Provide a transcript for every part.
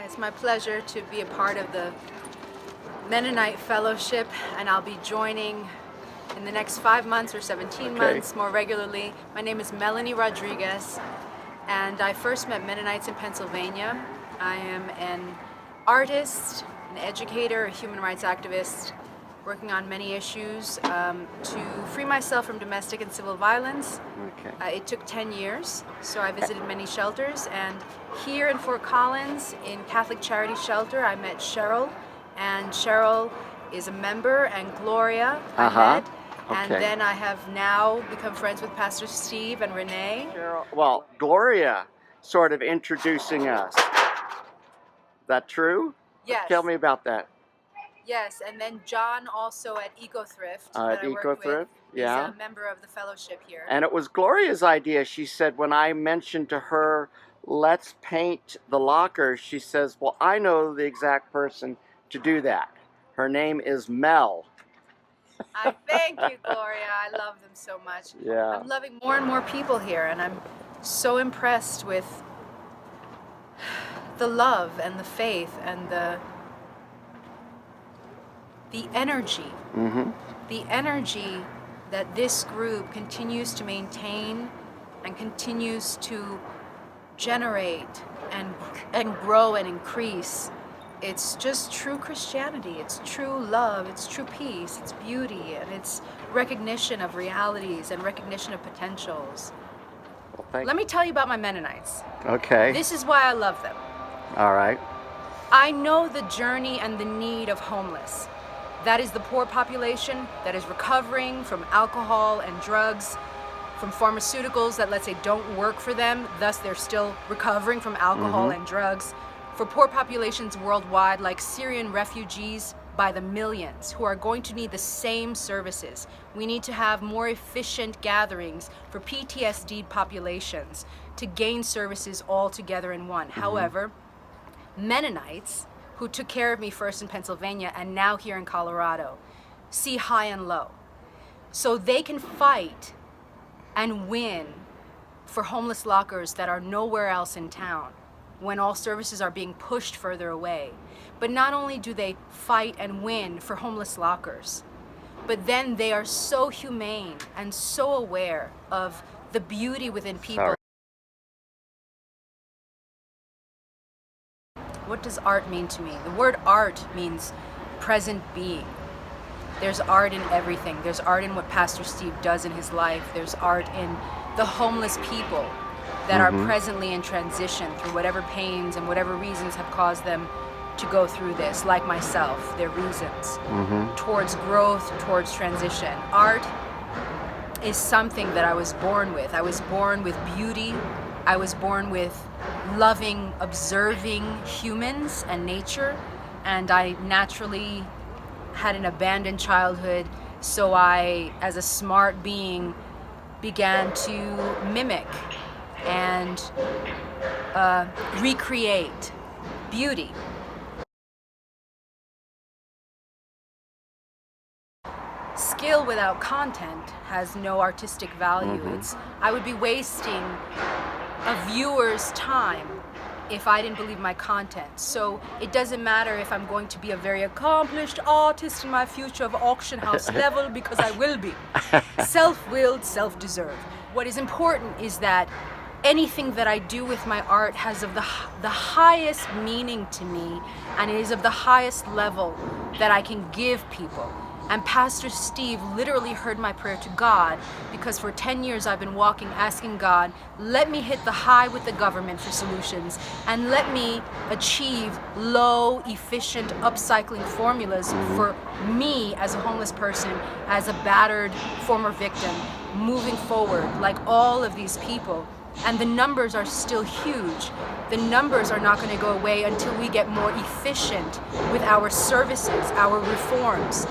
It's my pleasure to be a part of the Mennonite Fellowship, and I'll be joining in the next 5 months or 17 months more regularly. My name is Melanie Rodriguez, and I first met Mennonites in Pennsylvania. I am an artist, an educator, a human rights activist, working on many issues to free myself from domestic and civil violence. It took 10 years, so I visited many shelters, and here in Fort Collins in Catholic Charity Shelter I met Cheryl, and Cheryl is a member, and Gloria I met, and then I have now become friends with Pastor Steve and Renee. Cheryl, well, Gloria sort of introducing us. That true? Yes. Tell me about that. Yes, and then John also at EcoThrift. At EcoThrift, yeah. He's a member of the fellowship here. And it was Gloria's idea. She said when I mentioned to her, let's paint the lockers, she says, well, I know the exact person to do that. Her name is Mel. I thank you, Gloria. I love them so much. Yeah. I'm loving more and more people here, and I'm so impressed with the love and the faith and the energy. The energy that this group continues to maintain and continues to generate and grow and increase. It's just true Christianity. It's true love. It's true peace. It's beauty, and it's recognition of realities and recognition of potentials. Well, Let me tell you about my Mennonites. Okay. This is why I love them. All right. I know the journey and the need of homeless. That is the poor population that is recovering from alcohol and drugs, from pharmaceuticals that, let's say, don't work for them, thus they're still recovering from alcohol and drugs. For poor populations worldwide, like Syrian refugees by the millions, who are going to need the same services. We need to have more efficient gatherings for PTSD populations to gain services all together in one. However, Mennonites, who took care of me first in Pennsylvania and now here in Colorado, see high and low. So they can fight and win for homeless lockers that are nowhere else in town when all services are being pushed further away. But not only do they fight and win for homeless lockers, but then they are so humane and so aware of the beauty within people. What does art mean to me? The word art means present being. There's art in everything. There's art in what Pastor Steve does in his life. There's art in the homeless people that are presently in transition through whatever pains and whatever reasons have caused them to go through this, like myself, their reasons, towards growth, towards transition. Art is something that I was born with. I was born with beauty. I was born with loving, observing humans and nature, and I naturally had an abandoned childhood, so I, as a smart being, began to mimic and recreate beauty. Skill without content has no artistic value. I would be wasting a viewer's time if I didn't believe my content. So it doesn't matter if I'm going to be a very accomplished artist in my future of auction house level, because I will be. Self-willed, self-deserved. What is important is that anything that I do with my art has of the highest meaning to me, and it is of the highest level that I can give people. And Pastor Steve literally heard my prayer to God, because for 10 years I've been walking asking God, let me hit the high with the government for solutions, and let me achieve low, efficient upcycling formulas for me as a homeless person, as a battered former victim, moving forward like all of these people. And the numbers are still huge. The numbers are not going to go away until we get more efficient with our services, our reforms.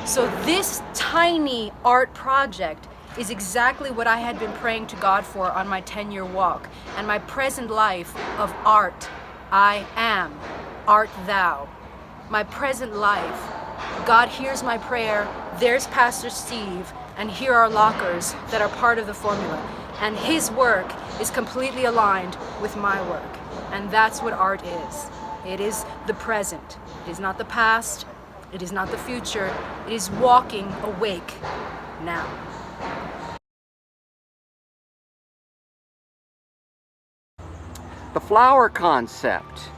So this tiny art project is exactly what I had been praying to God for on my 10-year walk. And my present life of art, I am, art thou. My present life, God hears my prayer, there's Pastor Steve, and here are lockers that are part of the formula. And his work is completely aligned with my work. And that's what art is. It is the present. It is not the past. It is not the future. It is walking awake now. The flower concept.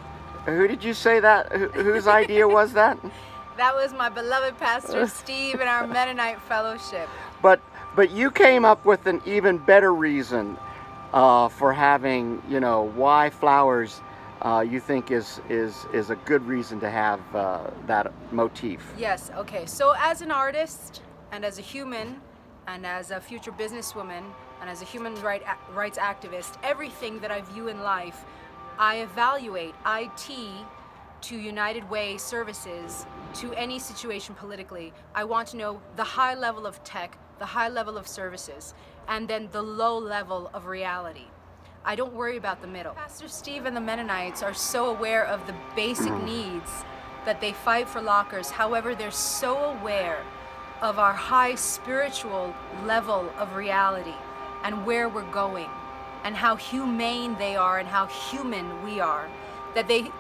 Who did you say that? Whose idea was that? That was my beloved Pastor Steve and our Mennonite Fellowship. But you came up with an even better reason for having, why flowers you think is a good reason to have that motif. Yes, okay. So as an artist and as a human and as a future businesswoman and as a human rights activist, everything that I view in life, I evaluate IT to United Way services to any situation politically. I want to know the high level of tech, the high level of services, and then the low level of reality. I don't worry about the middle. Pastor Steve and the Mennonites are so aware of the basic needs that they fight for lockers. However, they're so aware of our high spiritual level of reality and where we're going and how humane they are and how human we are, that they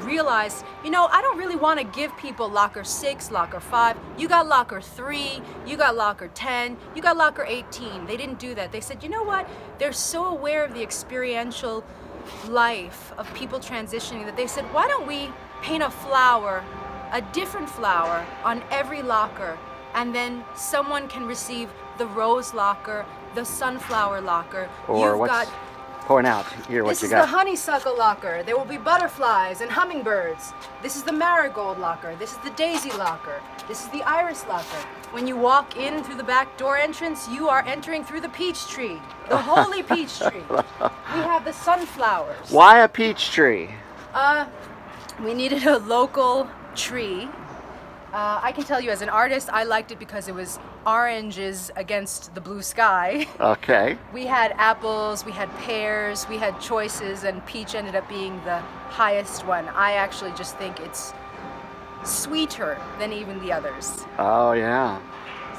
realize, I don't really want to give people locker 6, locker 5. You got locker 3, you got locker 10, you got locker 18. They didn't do that. They said, you know what? They're so aware of the experiential life of people transitioning that they said, why don't we paint a flower, a different flower on every locker, and then someone can receive the rose locker, the sunflower locker. Or point out here what you got. This is the honeysuckle locker. There will be butterflies and hummingbirds. This is the marigold locker. This is the daisy locker. This is the iris locker. When you walk in through the back door entrance, you are entering through the peach tree, the holy peach tree. We have the sunflowers. Why a peach tree? We needed a local tree. I can tell you as an artist, I liked it because it was oranges against the blue sky. Okay. We had apples, we had pears, we had choices, and peach ended up being the highest one. I actually just think it's sweeter than even the others. Oh, yeah.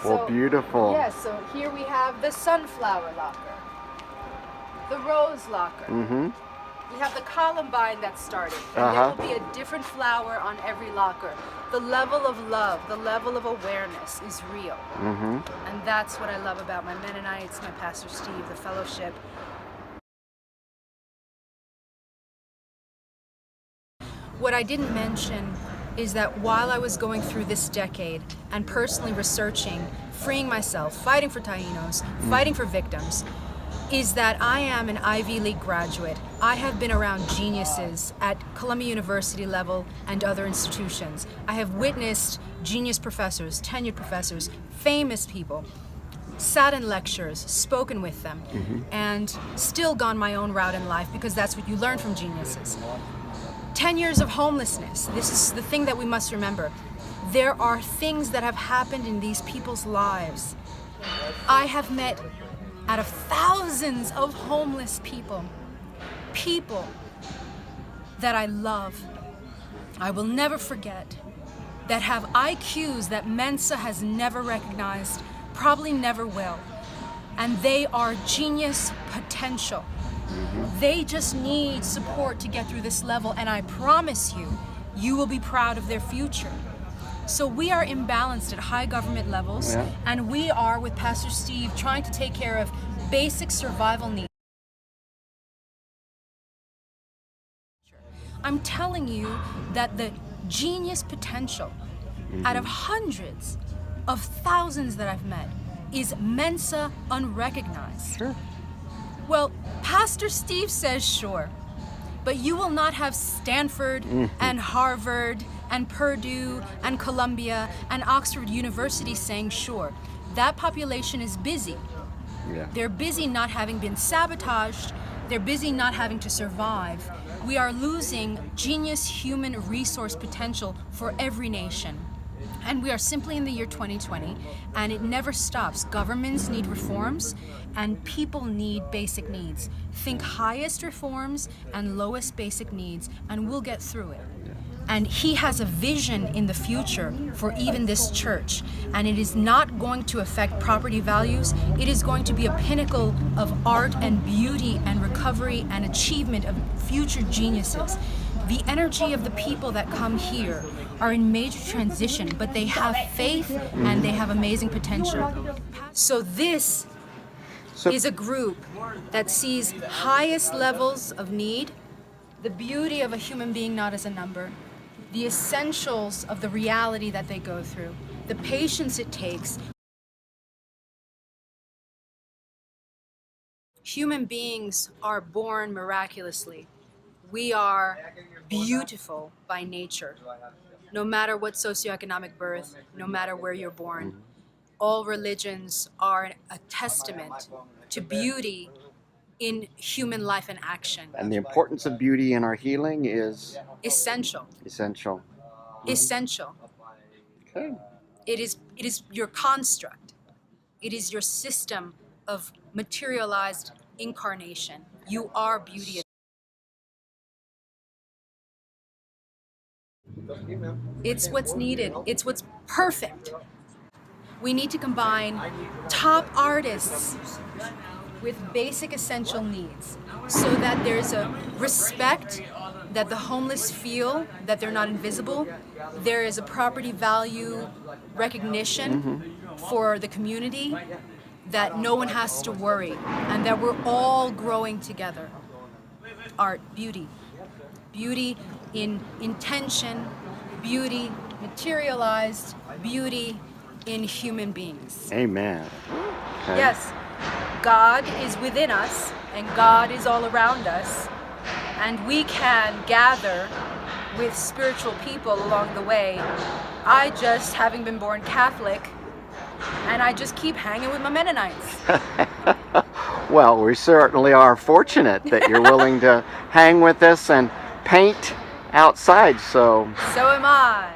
Well, So, beautiful. Yes, so here we have the sunflower locker, the rose locker. Mm-hmm. We have the columbine that started. And Uh-huh. there will be a different flower on every locker. The level of love, the level of awareness is real. Mm-hmm. And that's what I love about my Mennonites, my Pastor Steve, the fellowship. What I didn't mention is that while I was going through this decade and personally researching, freeing myself, fighting for Taínos, fighting for victims, is that I am an Ivy League graduate. I have been around geniuses at Columbia University level and other institutions. I have witnessed genius professors, tenured professors, famous people, sat in lectures, spoken with them, and still gone my own route in life because that's what you learn from geniuses. 10 years of homelessness. This is the thing that we must remember. There are things that have happened in these people's lives. I have met out of thousands of homeless people that I love, I will never forget, that have IQs that Mensa has never recognized, probably never will. And they are genius potential. They just need support to get through this level, and I promise you, you will be proud of their future. So we are imbalanced at high government levels, and we are, with Pastor Steve, trying to take care of basic survival needs. I'm telling you that the genius potential out of hundreds of thousands that I've met is Mensa unrecognized. Sure. Well, Pastor Steve says sure, but you will not have Stanford and Harvard and Purdue and Columbia and Oxford University saying sure. That population is busy. Yeah. They're busy not having been sabotaged. They're busy not having to survive. We are losing genius human resource potential for every nation. And we are simply in the year 2020, and it never stops. Governments need reforms, and people need basic needs. Think highest reforms and lowest basic needs, and we'll get through it. And he has a vision in the future for even this church, and it is not going to affect property values. It is going to be a pinnacle of art and beauty and recovery and achievement of future geniuses. the energy of the people that come here are in major transition, but they have faith and they have amazing potential. So this is a group that sees highest levels of need, the beauty of a human being not as a number, the essentials of the reality that they go through, the patience it takes. Human beings are born miraculously. We are beautiful by nature. No matter what socioeconomic birth, no matter where you're born, all religions are a testament to beauty in human life and action. And the importance of beauty in our healing is Essential. essential. Essential. Okay. It is your construct. It is your system of materialized incarnation. You are beauty. It's what's needed. It's what's perfect. We need to combine top artists with basic essential needs so that there's a respect that the homeless feel that they're not invisible. There is a property value recognition for the community, that no one has to worry, and that we're all growing together. Art, beauty. Beauty in intention, beauty materialized, beauty in human beings. Amen. Okay. Yes, God is within us and God is all around us, and we can gather with spiritual people along the way. I just, having been born Catholic, and I just keep hanging with my Mennonites. Well, we certainly are fortunate that you're willing to hang with us and paint outside. So So am I.